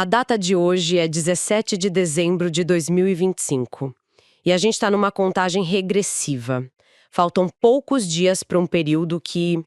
A data de hoje é 17 de dezembro de 2025 e a gente está numa contagem regressiva. Faltam poucos dias para um período que,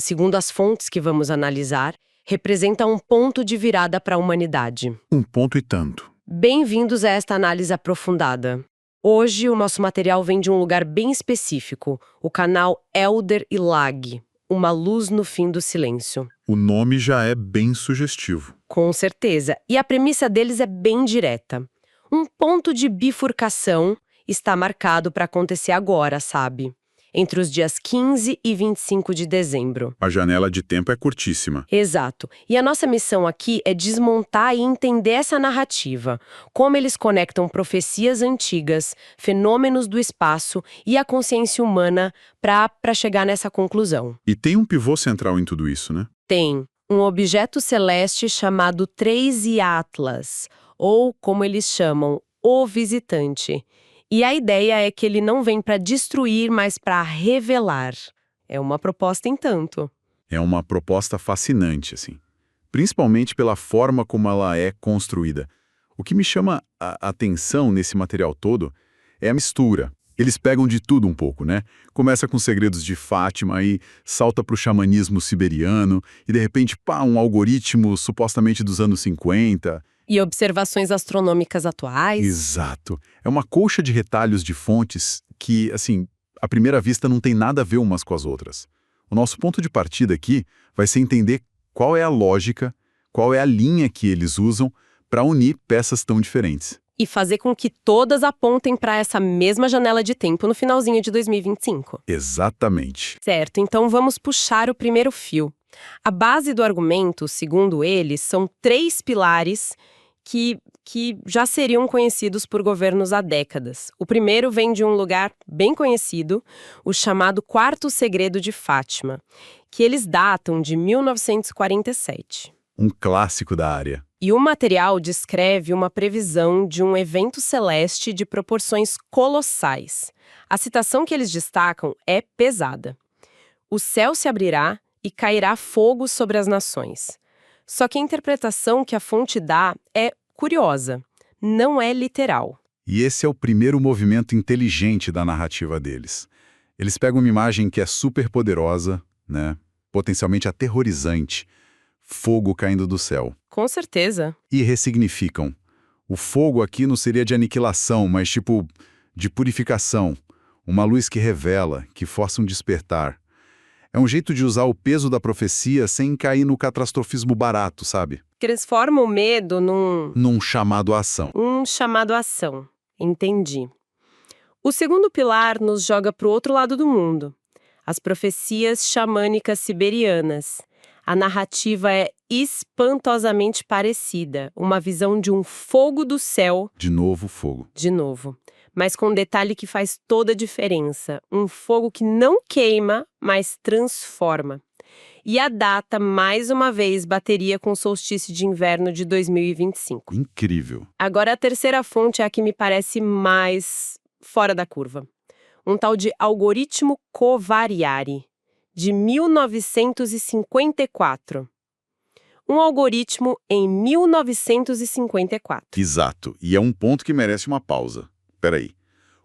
segundo as fontes que vamos analisar, representa um ponto de virada para a humanidade. Um ponto e tanto. Bem-vindos a esta análise aprofundada. Hoje o nosso material vem de um lugar bem específico, o canal Elder e Lag, uma luz no fim do silêncio. O nome já é bem sugestivo. Com certeza. E a premissa deles é bem direta. Um ponto de bifurcação está marcado para acontecer agora, sabe? Entre os dias 15 e 25 de dezembro. A janela de tempo é curtíssima. Exato. E a nossa missão aqui é desmontar e entender essa narrativa, como eles conectam profecias antigas, fenômenos do espaço e a consciência humana para chegar nessa conclusão. E tem um pivô central em tudo isso, né? Tem um objeto celeste chamado 3i Atlas, ou como eles chamam, o visitante. E a ideia é que ele não vem para destruir, mas para revelar. É uma proposta em tanto. É uma proposta fascinante, assim. Principalmente pela forma como ela é construída. O que me chama a atenção nesse material todo é a mistura. Eles pegam de tudo um pouco, né? Começa com segredos de Fátima e salta para o xamanismo siberiano e, de repente, um algoritmo supostamente dos anos 50. E observações astronômicas atuais. Exato. É uma colcha de retalhos de fontes que, assim, à primeira vista não tem nada a ver umas com as outras. O nosso ponto de partida aqui vai ser entender qual é a lógica, qual é a linha que eles usam para unir peças tão diferentes. E fazer com que todas apontem para essa mesma janela de tempo no finalzinho de 2025. Exatamente. Certo, então vamos puxar o primeiro fio. A base do argumento, segundo eles, são 3 pilares que já seriam conhecidos por governos há décadas. O primeiro vem de um lugar bem conhecido, o chamado Quarto Segredo de Fátima, que eles datam de 1947. Um clássico da área. E o material descreve uma previsão de um evento celeste de proporções colossais. A citação que eles destacam é pesada. O céu se abrirá e cairá fogo sobre as nações. Só que a interpretação que a fonte dá é curiosa, não é literal. E esse é o primeiro movimento inteligente da narrativa deles. Eles pegam uma imagem que é super poderosa, né? Potencialmente aterrorizante, fogo caindo do céu. Com certeza. E ressignificam. O fogo aqui não seria de aniquilação, mas tipo de purificação. Uma luz que revela, que força um despertar. É um jeito de usar o peso da profecia sem cair no catastrofismo barato, sabe? Que eles formam o medo num chamado à ação. Um chamado à ação. Entendi. O segundo pilar nos joga para o outro lado do mundo. As profecias xamânicas siberianas. A narrativa é espantosamente parecida. Uma visão de um fogo do céu. De novo, fogo. De novo. Mas com um detalhe que faz toda a diferença. Um fogo que não queima, mas transforma. E a data, mais uma vez, bateria com o solstício de inverno de 2025. Incrível. Agora, a terceira fonte é a que me parece mais fora da curva. Um tal de algoritmo covariare, de 1954. Um algoritmo em 1954. Exato. E é um ponto que merece uma pausa. Peraí.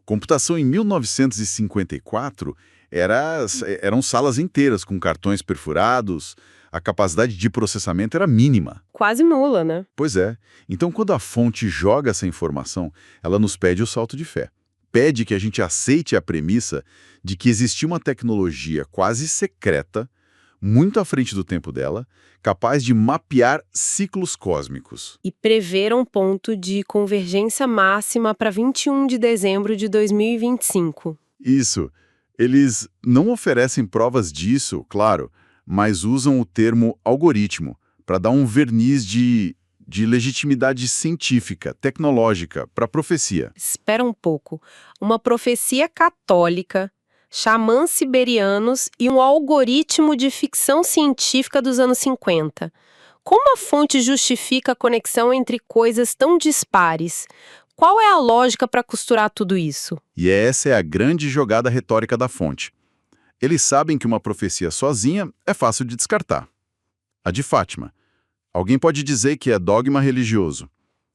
Computação em 1954 eram salas inteiras com cartões perfurados, a capacidade de processamento era mínima. Quase nula, né? Pois é. Então, quando a fonte joga essa informação, ela nos pede o salto de fé. Pede que a gente aceite a premissa de que existia uma tecnologia quase secreta, muito à frente do tempo dela, capaz de mapear ciclos cósmicos. E prever um ponto de convergência máxima para 21 de dezembro de 2025. Isso. Eles não oferecem provas disso, claro, mas usam o termo algoritmo para dar um verniz de legitimidade científica, tecnológica, para a profecia. Espera um pouco. Uma profecia católica, xamãs siberianos e um algoritmo de ficção científica dos anos 50. Como a fonte justifica a conexão entre coisas tão dispares? Qual é a lógica para costurar tudo isso? E essa é a grande jogada retórica da fonte. Eles sabem que uma profecia sozinha é fácil de descartar. A de Fátima. Alguém pode dizer que é dogma religioso.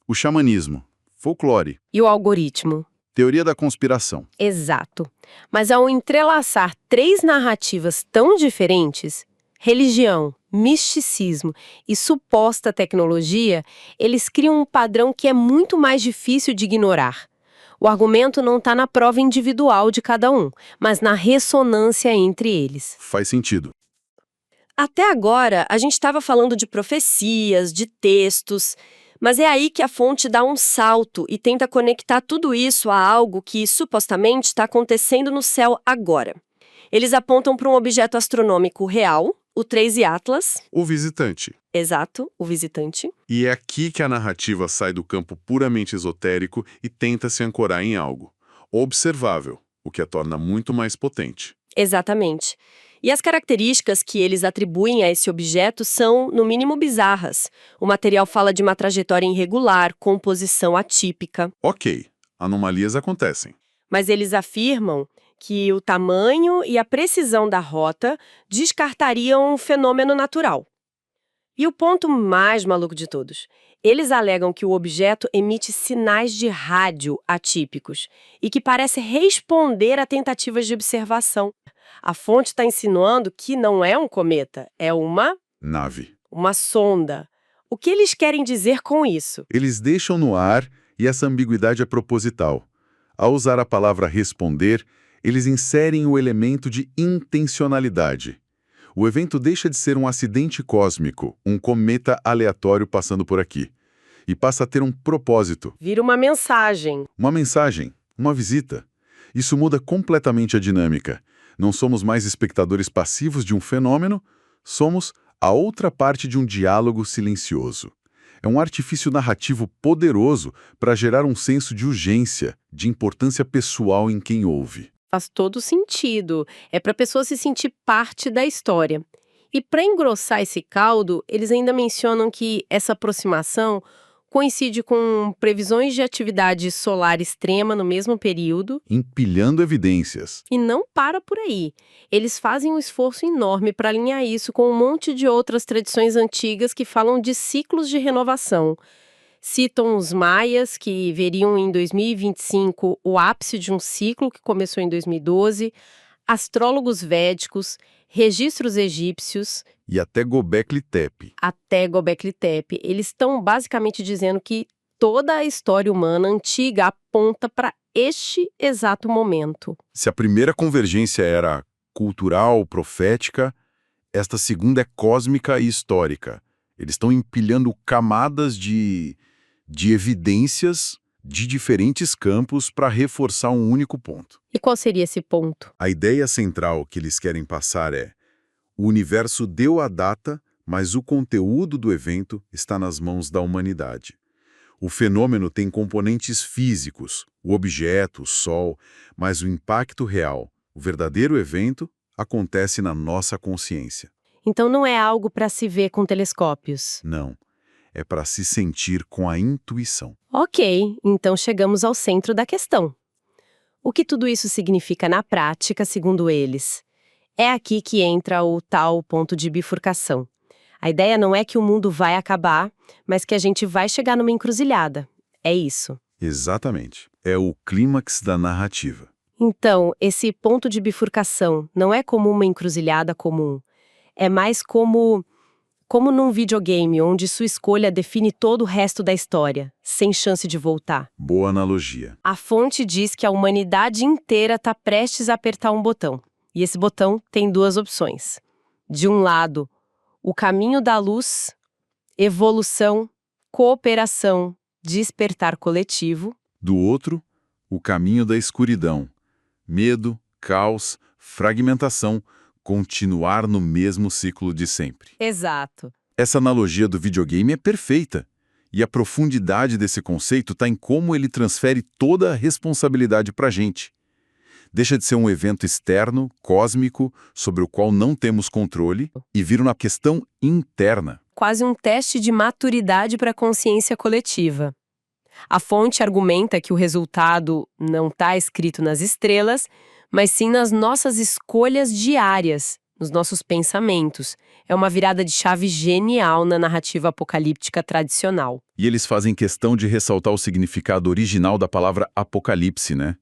O xamanismo, folclore, E o algoritmo? teoria da conspiração. Exato. Mas ao entrelaçar três narrativas tão diferentes, religião, misticismo e suposta tecnologia, eles criam um padrão que é muito mais difícil de ignorar. O argumento não está na prova individual de cada um, mas na ressonância entre eles. Faz sentido. Até agora, a gente estava falando de profecias, de textos, mas é aí que a fonte dá um salto e tenta conectar tudo isso a algo que supostamente está acontecendo no céu agora. Eles apontam para um objeto astronômico real, o 3 Atlas, O visitante. exato, o visitante, E é aqui que a narrativa sai do campo puramente esotérico e tenta se ancorar em algo observável, o que a torna muito mais potente. exatamente. E as características que eles atribuem a esse objeto são, no mínimo, bizarras. O material fala de uma trajetória irregular, composição atípica. Ok, anomalias acontecem. Mas eles afirmam que o tamanho e a precisão da rota descartariam um fenômeno natural. E o ponto mais maluco de todos, eles alegam que o objeto emite sinais de rádio atípicos e que parece responder a tentativas de observação. A fonte está insinuando que não é um cometa, é uma Nave. sonda. O que eles querem dizer com isso? Eles deixam no ar e essa ambiguidade é proposital. Ao usar a palavra responder, eles inserem o elemento de intencionalidade. O evento deixa de ser um acidente cósmico, um cometa aleatório passando por aqui, e passa a ter um propósito, Vira uma mensagem. uma mensagem, uma visita. Isso muda completamente a dinâmica. Não somos mais espectadores passivos de um fenômeno, somos a outra parte de um diálogo silencioso. É um artifício narrativo poderoso para gerar um senso de urgência, de importância pessoal em quem ouve. Faz todo sentido. É para a pessoa se sentir parte da história. E para engrossar esse caldo, eles ainda mencionam que essa aproximação coincide com previsões de atividade solar extrema no mesmo período Empilhando evidências. e não para por aí. Eles fazem um esforço enorme para alinhar isso com um monte de outras tradições antigas que falam de ciclos de renovação. Citam os maias, que veriam em 2025 o ápice de um ciclo que começou em 2012, astrólogos védicos, registros egípcios, E até Gobekli Tepe. até Gobekli Tepe. Eles estão basicamente dizendo que toda a história humana antiga aponta para este exato momento. Se a primeira convergência era cultural, profética, esta segunda é cósmica e histórica. Eles estão empilhando camadas de evidências de diferentes campos para reforçar um único ponto. E qual seria esse ponto? A ideia central que eles querem passar é: o universo deu a data, mas o conteúdo do evento está nas mãos da humanidade. O fenômeno tem componentes físicos, o objeto, o Sol, mas o impacto real, o verdadeiro evento, acontece na nossa consciência. Então não é algo para se ver com telescópios. Não. É para se sentir com a intuição. Ok, então chegamos ao centro da questão. O que tudo isso significa na prática, segundo eles? É aqui que entra o tal ponto de bifurcação. A ideia não é que o mundo vai acabar, mas que a gente vai chegar numa encruzilhada. É isso. Exatamente. É o clímax da narrativa. Então, esse ponto de bifurcação não é como uma encruzilhada comum. É mais como num videogame onde sua escolha define todo o resto da história, sem chance de voltar. Boa analogia. A fonte diz que a humanidade inteira está prestes a apertar um botão. E esse botão tem duas opções. De um lado, o caminho da luz, evolução, cooperação, despertar coletivo. Do outro, o caminho da escuridão. Medo, caos, fragmentação, continuar no mesmo ciclo de sempre. Exato. Essa analogia do videogame é perfeita. E a profundidade desse conceito está em como ele transfere toda a responsabilidade para a gente. Deixa de ser um evento externo, cósmico, sobre o qual não temos controle, e vira uma questão interna. Quase um teste de maturidade para a consciência coletiva. A fonte argumenta que o resultado não está escrito nas estrelas, mas sim nas nossas escolhas diárias, nos nossos pensamentos. É uma virada de chave genial na narrativa apocalíptica tradicional. E eles fazem questão de ressaltar o significado original da palavra apocalipse, né?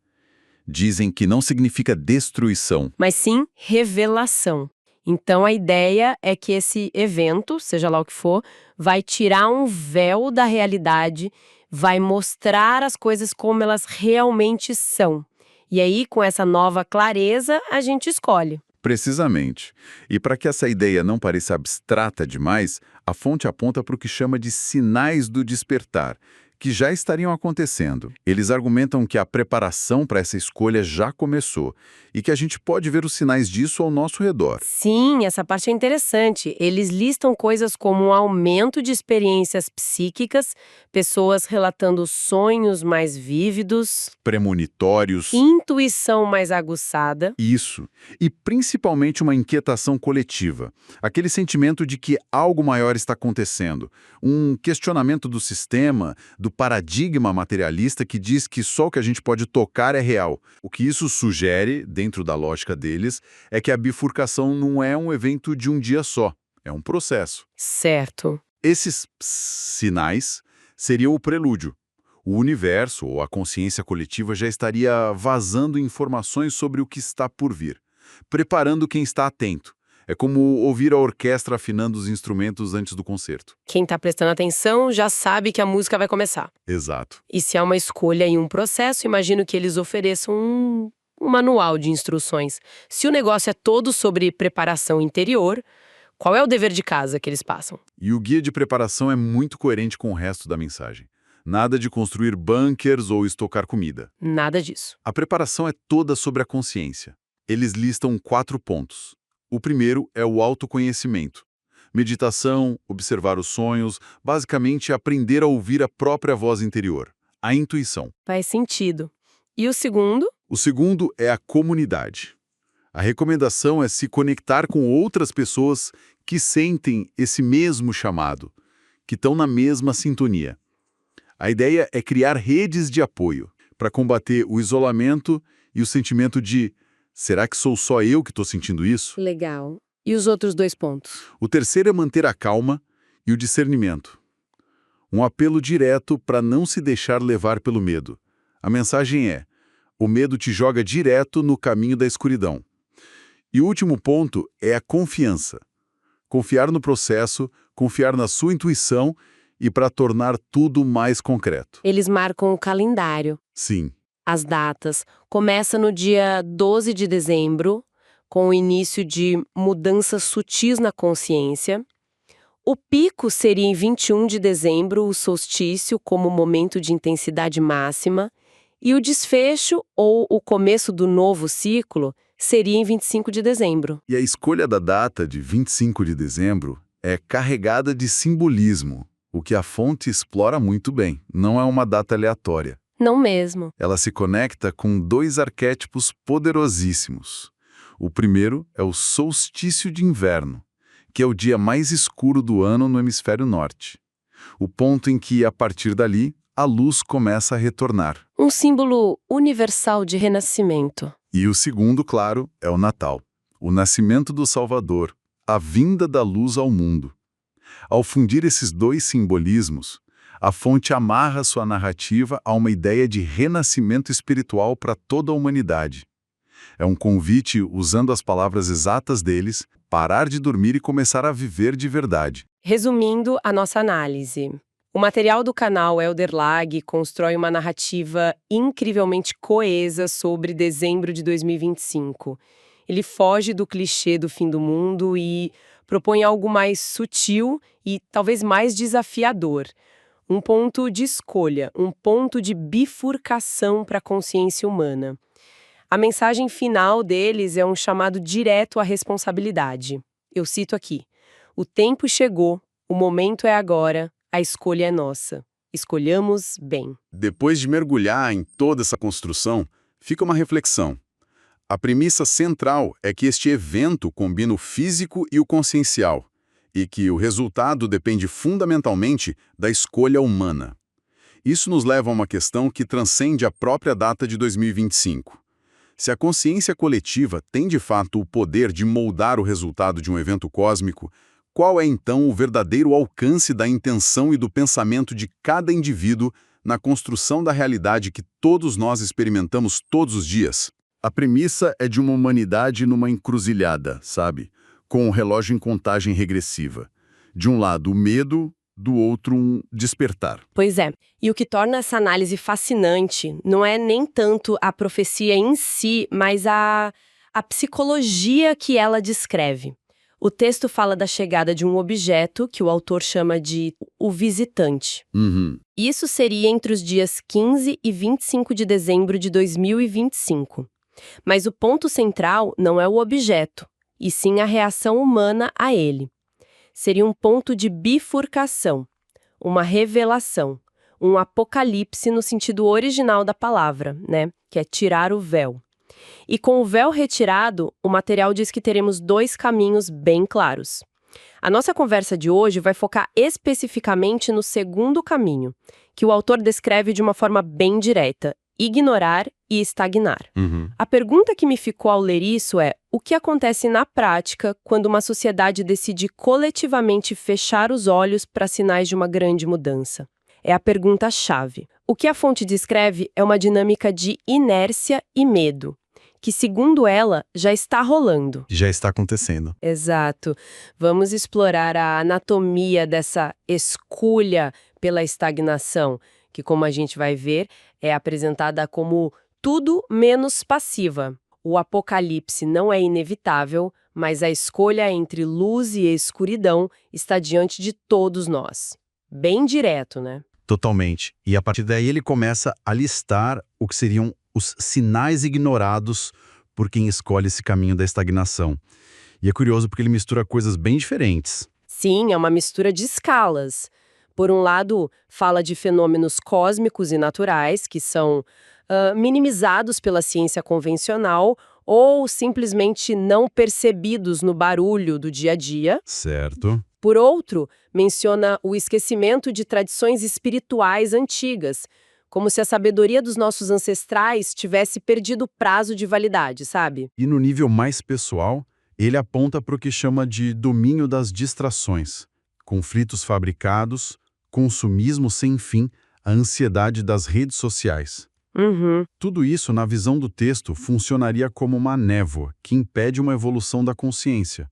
Dizem que não significa destruição. Mas sim revelação. Então a ideia é que esse evento, seja lá o que for, vai tirar um véu da realidade, vai mostrar as coisas como elas realmente são. E aí, com essa nova clareza, a gente escolhe. Precisamente. E para que essa ideia não pareça abstrata demais, a fonte aponta para o que chama de sinais do despertar, que já estariam acontecendo. Eles argumentam que a preparação para essa escolha já começou e que a gente pode ver os sinais disso ao nosso redor. Sim, essa parte é interessante. Eles listam coisas como um aumento de experiências psíquicas, pessoas relatando sonhos mais vívidos, Premonitórios. intuição mais aguçada. Isso. E principalmente uma inquietação coletiva. Aquele sentimento de que algo maior está acontecendo. Um questionamento do sistema, do paradigma materialista que diz que só o que a gente pode tocar é real. O que isso sugere, dentro da lógica deles, é que a bifurcação não é um evento de um dia só. É um processo. Certo. Esses sinais seriam o prelúdio. O universo ou a consciência coletiva já estaria vazando informações sobre o que está por vir, preparando quem está atento. É como ouvir a orquestra afinando os instrumentos antes do concerto. Quem está prestando atenção já sabe que a música vai começar. Exato. E se há uma escolha e um processo, imagino que eles ofereçam um manual de instruções. Se o negócio é todo sobre preparação interior, qual é o dever de casa que eles passam? E o guia de preparação é muito coerente com o resto da mensagem. Nada de construir bunkers ou estocar comida. Nada disso. A preparação é toda sobre a consciência. Eles listam 4 pontos. O primeiro é o autoconhecimento. Meditação, observar os sonhos, basicamente aprender a ouvir a própria voz interior, a intuição. Faz sentido. E o segundo? O segundo é a comunidade. A recomendação é se conectar com outras pessoas que sentem esse mesmo chamado, que estão na mesma sintonia. A ideia é criar redes de apoio para combater o isolamento e o sentimento de será que sou só eu que estou sentindo isso? Legal. E os outros 2 pontos? O terceiro é manter a calma e o discernimento. Um apelo direto para não se deixar levar pelo medo. A mensagem é: o medo te joga direto no caminho da escuridão. E o último ponto é a confiança. Confiar no processo, confiar na sua intuição e para tornar tudo mais concreto. Eles marcam o calendário. Sim. As datas. Começa no dia 12 de dezembro, com o início de mudanças sutis na consciência. O pico seria em 21 de dezembro, o solstício como momento de intensidade máxima. E o desfecho, ou o começo do novo ciclo, seria em 25 de dezembro. E a escolha da data de 25 de dezembro é carregada de simbolismo, o que a fonte explora muito bem. Não é uma data aleatória. Não mesmo. Ela se conecta com 2 arquétipos poderosíssimos. O primeiro é o solstício de inverno, que é o dia mais escuro do ano no hemisfério norte. O ponto em que, a partir dali, a luz começa a retornar. Um símbolo universal de renascimento. E o segundo, claro, é o Natal, o nascimento do Salvador, a vinda da luz ao mundo. Ao fundir esses 2 simbolismos, a fonte amarra sua narrativa a uma ideia de renascimento espiritual para toda a humanidade. É um convite, usando as palavras exatas deles, parar de dormir e começar a viver de verdade. Resumindo a nossa análise. O material do canal Elderlag constrói uma narrativa incrivelmente coesa sobre dezembro de 2025. Ele foge do clichê do fim do mundo e propõe algo mais sutil e talvez mais desafiador. Um ponto de escolha, um ponto de bifurcação para a consciência humana. A mensagem final deles é um chamado direto à responsabilidade. Eu cito aqui: o tempo chegou, o momento é agora, a escolha é nossa. Escolhamos bem. Depois de mergulhar em toda essa construção, fica uma reflexão. A premissa central é que este evento combina o físico e o consciencial, e que o resultado depende fundamentalmente da escolha humana. Isso nos leva a uma questão que transcende a própria data de 2025. Se a consciência coletiva tem de fato o poder de moldar o resultado de um evento cósmico, qual é então o verdadeiro alcance da intenção e do pensamento de cada indivíduo na construção da realidade que todos nós experimentamos todos os dias? A premissa é de uma humanidade numa encruzilhada, sabe? Com um relógio em contagem regressiva. De um lado, o medo, do outro, um despertar. Pois é, e o que torna essa análise fascinante não é nem tanto a profecia em si, mas a psicologia que ela descreve. O texto fala da chegada de um objeto que o autor chama de o visitante. Uhum. Isso seria entre os dias 15 e 25 de dezembro de 2025. Mas o ponto central não é o objeto, e sim a reação humana a ele. Seria um ponto de bifurcação, uma revelação, um apocalipse no sentido original da palavra, né? Que é tirar o véu. E com o véu retirado, o material diz que teremos dois caminhos bem claros. A nossa conversa de hoje vai focar especificamente no segundo caminho, que o autor descreve de uma forma bem direta: ignorar e estagnar. A pergunta que me ficou ao ler isso é: o que acontece na prática quando uma sociedade decide coletivamente fechar os olhos para sinais de uma grande mudança? É a pergunta-chave. O que a fonte descreve é uma dinâmica de inércia e medo, que, segundo ela, já está rolando. Já está acontecendo. Exato. Vamos explorar a anatomia dessa escolha pela estagnação, que, como a gente vai ver, é apresentada como tudo menos passiva. O apocalipse não é inevitável, mas a escolha entre luz e escuridão está diante de todos nós. Bem direto, né? Totalmente. E a partir daí ele começa a listar o que seriam os sinais ignorados por quem escolhe esse caminho da estagnação. E é curioso porque ele mistura coisas bem diferentes. Sim, é uma mistura de escalas. Por um lado, fala de fenômenos cósmicos e naturais, que são minimizados pela ciência convencional ou simplesmente não percebidos no barulho do dia a dia. Certo. Por outro, menciona o esquecimento de tradições espirituais antigas, como se a sabedoria dos nossos ancestrais tivesse perdido o prazo de validade, sabe? E no nível mais pessoal, ele aponta para o que chama de domínio das distrações, conflitos fabricados, consumismo sem fim, a ansiedade das redes sociais. Tudo isso, na visão do texto, funcionaria como uma névoa que impede uma evolução da consciência.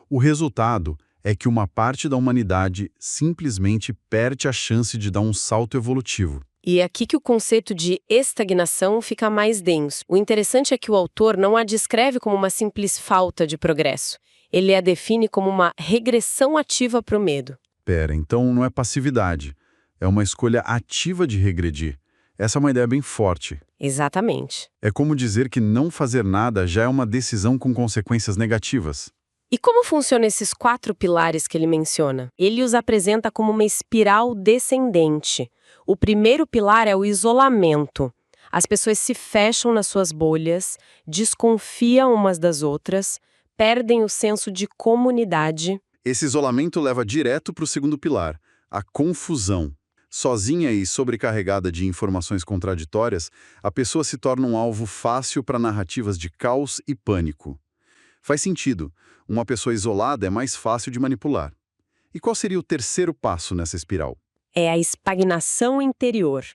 O resultado é que uma parte da humanidade simplesmente perde a chance de dar um salto evolutivo. E é aqui que o conceito de estagnação fica mais denso. O interessante é que o autor não a descreve como uma simples falta de progresso. Ele a define como uma regressão ativa para o medo. Pera, então não é passividade. É uma escolha ativa de regredir. Essa é uma ideia bem forte. Exatamente. É como dizer que não fazer nada já é uma decisão com consequências negativas. E como funcionam esses 4 pilares que ele menciona? Ele os apresenta como uma espiral descendente. O primeiro pilar é o isolamento. As pessoas se fecham nas suas bolhas, desconfiam umas das outras, perdem o senso de comunidade. Esse isolamento leva direto para o segundo pilar, a confusão. Sozinha e sobrecarregada de informações contraditórias, a pessoa se torna um alvo fácil para narrativas de caos e pânico. Faz sentido. Uma pessoa isolada é mais fácil de manipular. E qual seria o terceiro passo nessa espiral? É a estagnação interior.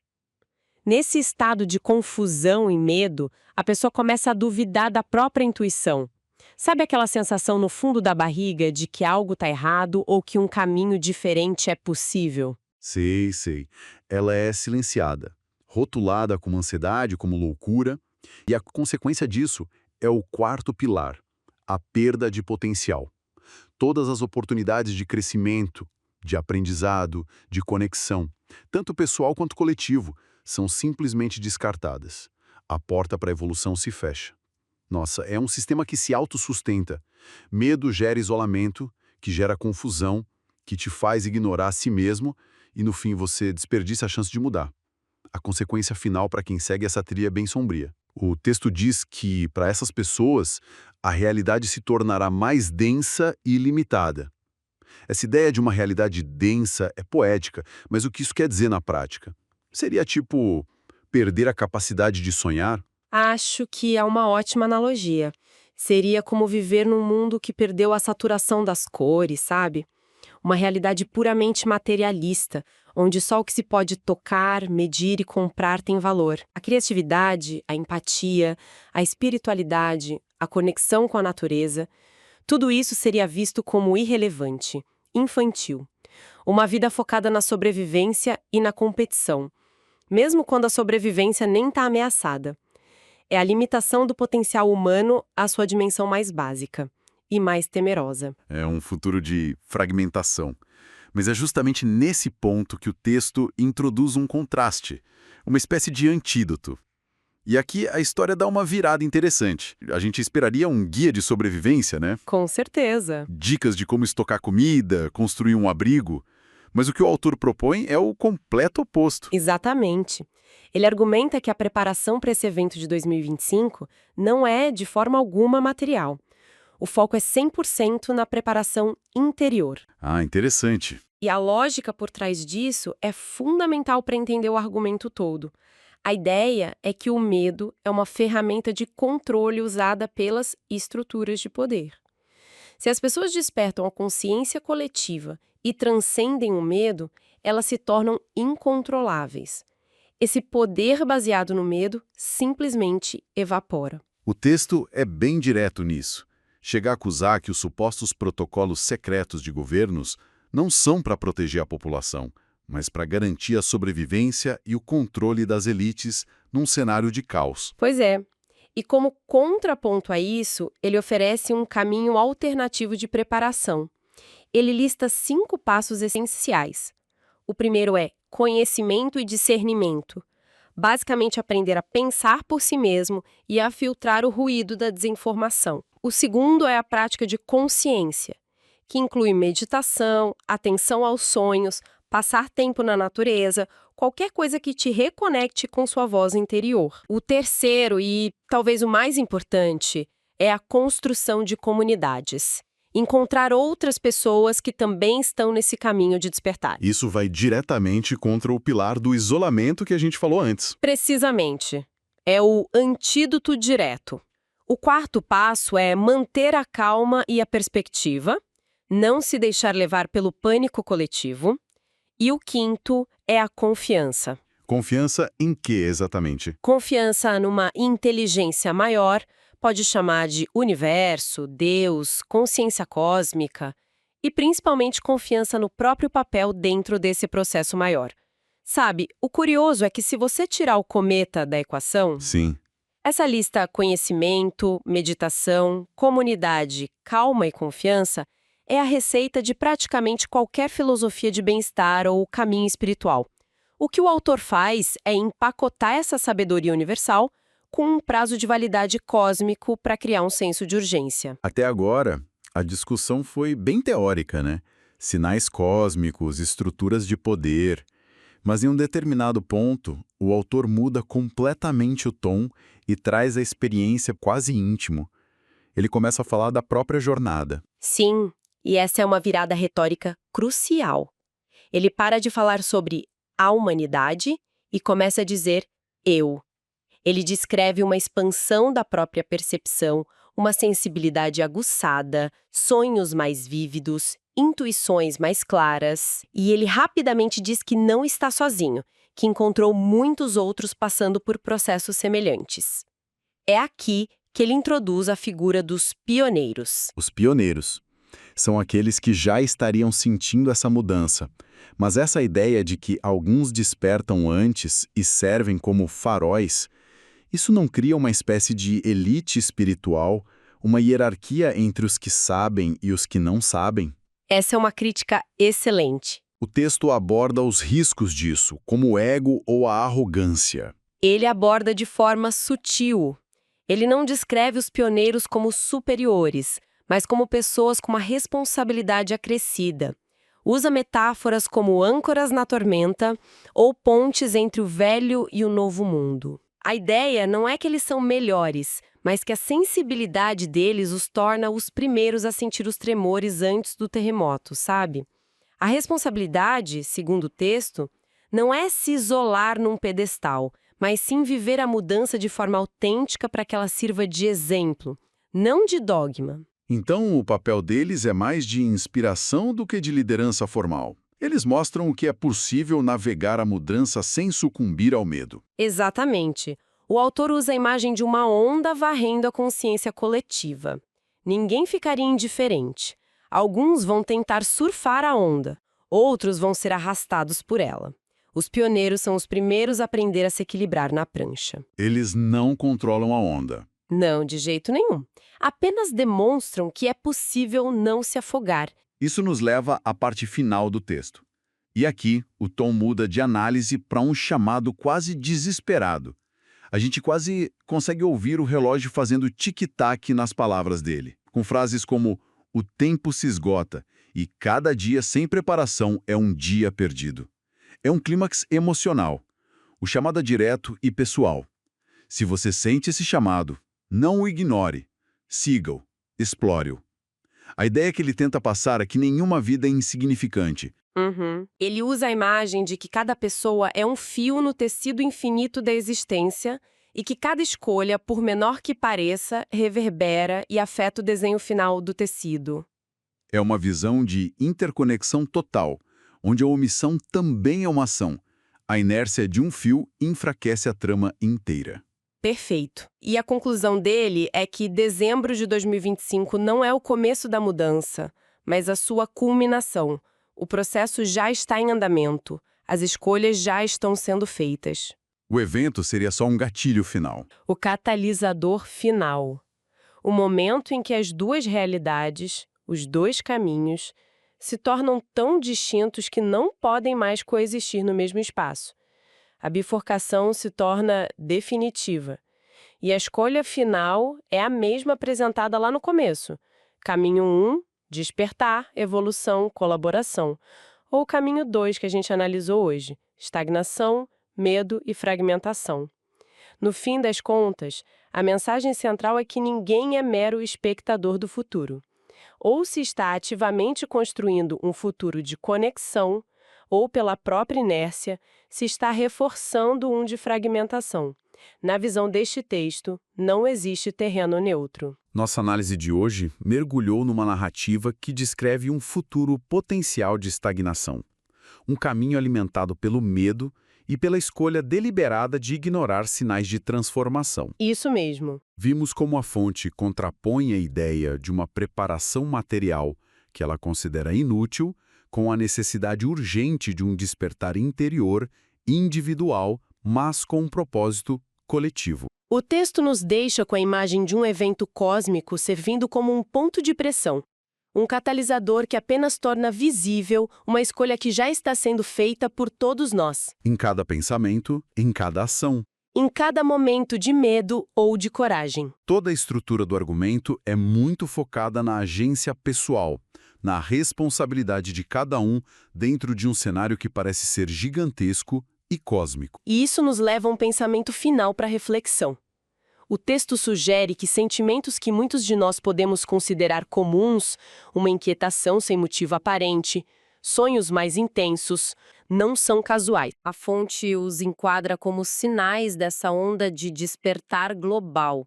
Nesse estado de confusão e medo, a pessoa começa a duvidar da própria intuição. Sabe aquela sensação no fundo da barriga de que algo está errado ou que um caminho diferente é possível? Sei. Ela é silenciada, rotulada como ansiedade, como loucura, e a consequência disso é o quarto pilar, a perda de potencial. Todas as oportunidades de crescimento, de aprendizado, de conexão, tanto pessoal quanto coletivo, são simplesmente descartadas. A porta para a evolução se fecha. Nossa, é um sistema que se autossustenta. Medo gera isolamento, que gera confusão, que te faz ignorar a si mesmo e, no fim, você desperdiça a chance de mudar. A consequência final para quem segue essa trilha é bem sombria. O texto diz que, para essas pessoas, a realidade se tornará mais densa e limitada. Essa ideia de uma realidade densa é poética, mas o que isso quer dizer na prática? Seria tipo perder a capacidade de sonhar? Acho que é uma ótima analogia. Seria como viver num mundo que perdeu a saturação das cores, sabe? Uma realidade puramente materialista, onde só o que se pode tocar, medir e comprar tem valor. A criatividade, a empatia, a espiritualidade, a conexão com a natureza, tudo isso seria visto como irrelevante, infantil. Uma vida focada na sobrevivência e na competição, mesmo quando a sobrevivência nem está ameaçada. É a limitação do potencial humano à sua dimensão mais básica e mais temerosa. É um futuro de fragmentação. Mas é justamente nesse ponto que o texto introduz um contraste, uma espécie de antídoto. E aqui a história dá uma virada interessante. A gente esperaria um guia de sobrevivência, né? Com certeza. Dicas de como estocar comida, construir um abrigo. Mas o que o autor propõe é o completo oposto. Exatamente. Ele argumenta que a preparação para esse evento de 2025 não é, de forma alguma, material. O foco é 100% na preparação interior. Ah, interessante. E a lógica por trás disso é fundamental para entender o argumento todo. A ideia é que o medo é uma ferramenta de controle usada pelas estruturas de poder. Se as pessoas despertam a consciência coletiva e transcendem o medo, elas se tornam incontroláveis. Esse poder baseado no medo simplesmente evapora. O texto é bem direto nisso. Chega a acusar que os supostos protocolos secretos de governos não são para proteger a população, mas para garantir a sobrevivência e o controle das elites num cenário de caos. Pois é. E como contraponto a isso, ele oferece um caminho alternativo de preparação. Ele lista 5 passos essenciais. O primeiro é conhecimento e discernimento. Basicamente, aprender a pensar por si mesmo e a filtrar o ruído da desinformação. O segundo é a prática de consciência, que inclui meditação, atenção aos sonhos, passar tempo na natureza, qualquer coisa que te reconecte com sua voz interior. O terceiro, e talvez o mais importante, é a construção de comunidades. Encontrar outras pessoas que também estão nesse caminho de despertar. Isso vai diretamente contra o pilar do isolamento que a gente falou antes. Precisamente. É o antídoto direto. O quarto passo é manter a calma e a perspectiva, não se deixar levar pelo pânico coletivo. E o quinto é a confiança. Confiança em quê, exatamente? Confiança numa inteligência maior, pode chamar de universo, Deus, consciência cósmica, e principalmente confiança no próprio papel dentro desse processo maior. Sabe, o curioso é que se você tirar o cometa da equação, Sim. essa lista conhecimento, meditação, comunidade, calma e confiança é a receita de praticamente qualquer filosofia de bem-estar ou caminho espiritual. O que o autor faz é empacotar essa sabedoria universal com um prazo de validade cósmico para criar um senso de urgência. Até agora, a discussão foi bem teórica, né? Sinais cósmicos, estruturas de poder. Mas em um determinado ponto, o autor muda completamente o tom e traz a experiência quase íntimo. Ele começa a falar da própria jornada. Sim, e essa é uma virada retórica crucial. Ele para de falar sobre a humanidade e começa a dizer eu. Ele descreve uma expansão da própria percepção, uma sensibilidade aguçada, sonhos mais vívidos, intuições mais claras, e ele rapidamente diz que não está sozinho, que encontrou muitos outros passando por processos semelhantes. É aqui que ele introduz a figura dos pioneiros. Os pioneiros são aqueles que já estariam sentindo essa mudança. Mas essa ideia de que alguns despertam antes e servem como faróis, isso não cria uma espécie de elite espiritual, uma hierarquia entre os que sabem e os que não sabem? Essa é uma crítica excelente. O texto aborda os riscos disso, como o ego ou a arrogância. Ele aborda de forma sutil. Ele não descreve os pioneiros como superiores, mas como pessoas com uma responsabilidade acrescida. Usa metáforas como âncoras na tormenta ou pontes entre o velho e o novo mundo. A ideia não é que eles são melhores, mas que a sensibilidade deles os torna os primeiros a sentir os tremores antes do terremoto, sabe? A responsabilidade, segundo o texto, não é se isolar num pedestal, mas sim viver a mudança de forma autêntica para que ela sirva de exemplo, não de dogma. Então, o papel deles é mais de inspiração do que de liderança formal. Eles mostram o que é possível navegar a mudança sem sucumbir ao medo. Exatamente. O autor usa a imagem de uma onda varrendo a consciência coletiva. Ninguém ficaria indiferente. Alguns vão tentar surfar a onda, outros vão ser arrastados por ela. Os pioneiros são os primeiros a aprender a se equilibrar na prancha. Eles não controlam a onda. Não, de jeito nenhum. Apenas demonstram que é possível não se afogar. Isso nos leva à parte final do texto. E aqui, o tom muda de análise para um chamado quase desesperado. A gente quase consegue ouvir o relógio fazendo tic-tac nas palavras dele, com frases como "o tempo se esgota" e "cada dia sem preparação é um dia perdido". É um clímax emocional. O chamado é direto e pessoal. Se você sente esse chamado, não o ignore. Siga-o, explore-o. A ideia que ele tenta passar é que nenhuma vida é insignificante. Ele usa a imagem de que cada pessoa é um fio no tecido infinito da existência e que cada escolha, por menor que pareça, reverbera e afeta o desenho final do tecido. É uma visão de interconexão total, onde a omissão também é uma ação. A inércia de um fio enfraquece a trama inteira. Perfeito. E a conclusão dele é que dezembro de 2025 não é o começo da mudança, mas a sua culminação. O processo já está em andamento. As escolhas já estão sendo feitas. O evento seria só um gatilho final. O catalisador final. O momento em que as duas realidades, os dois caminhos, se tornam tão distintos que não podem mais coexistir no mesmo espaço. A bifurcação se torna definitiva. E a escolha final é a mesma apresentada lá no começo. Caminho 1, despertar, evolução, colaboração. Ou o caminho 2 que a gente analisou hoje, estagnação, medo e fragmentação. No fim das contas, a mensagem central é que ninguém é mero espectador do futuro. Ou se está ativamente construindo um futuro de conexão, ou pela própria inércia, se está reforçando um de fragmentação. Na visão deste texto, não existe terreno neutro. Nossa análise de hoje mergulhou numa narrativa que descreve um futuro potencial de estagnação. Um caminho alimentado pelo medo e pela escolha deliberada de ignorar sinais de transformação. Isso mesmo. Vimos como a fonte contrapõe a ideia de uma preparação material que ela considera inútil com a necessidade urgente de um despertar interior, individual, mas com um propósito coletivo. O texto nos deixa com a imagem de um evento cósmico servindo como um ponto de pressão. Um catalisador que apenas torna visível uma escolha que já está sendo feita por todos nós. Em cada pensamento, em cada ação. Em cada momento de medo ou de coragem. Toda a estrutura do argumento é muito focada na agência pessoal, na responsabilidade de cada um dentro de um cenário que parece ser gigantesco e cósmico. E isso nos leva a um pensamento final para reflexão. O texto sugere que sentimentos que muitos de nós podemos considerar comuns, uma inquietação sem motivo aparente, sonhos mais intensos, não são casuais. A fonte os enquadra como sinais dessa onda de despertar global.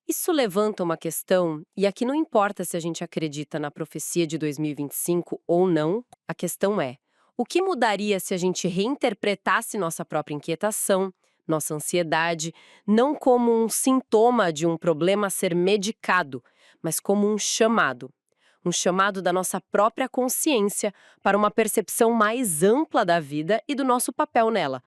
Isso levanta uma questão, e aqui não importa se a gente acredita na profecia de 2025 ou não, a questão é: o que mudaria se a gente reinterpretasse nossa própria inquietação, nossa ansiedade, não como um sintoma de um problema a ser medicado, mas como um chamado da nossa própria consciência para uma percepção mais ampla da vida e do nosso papel nela,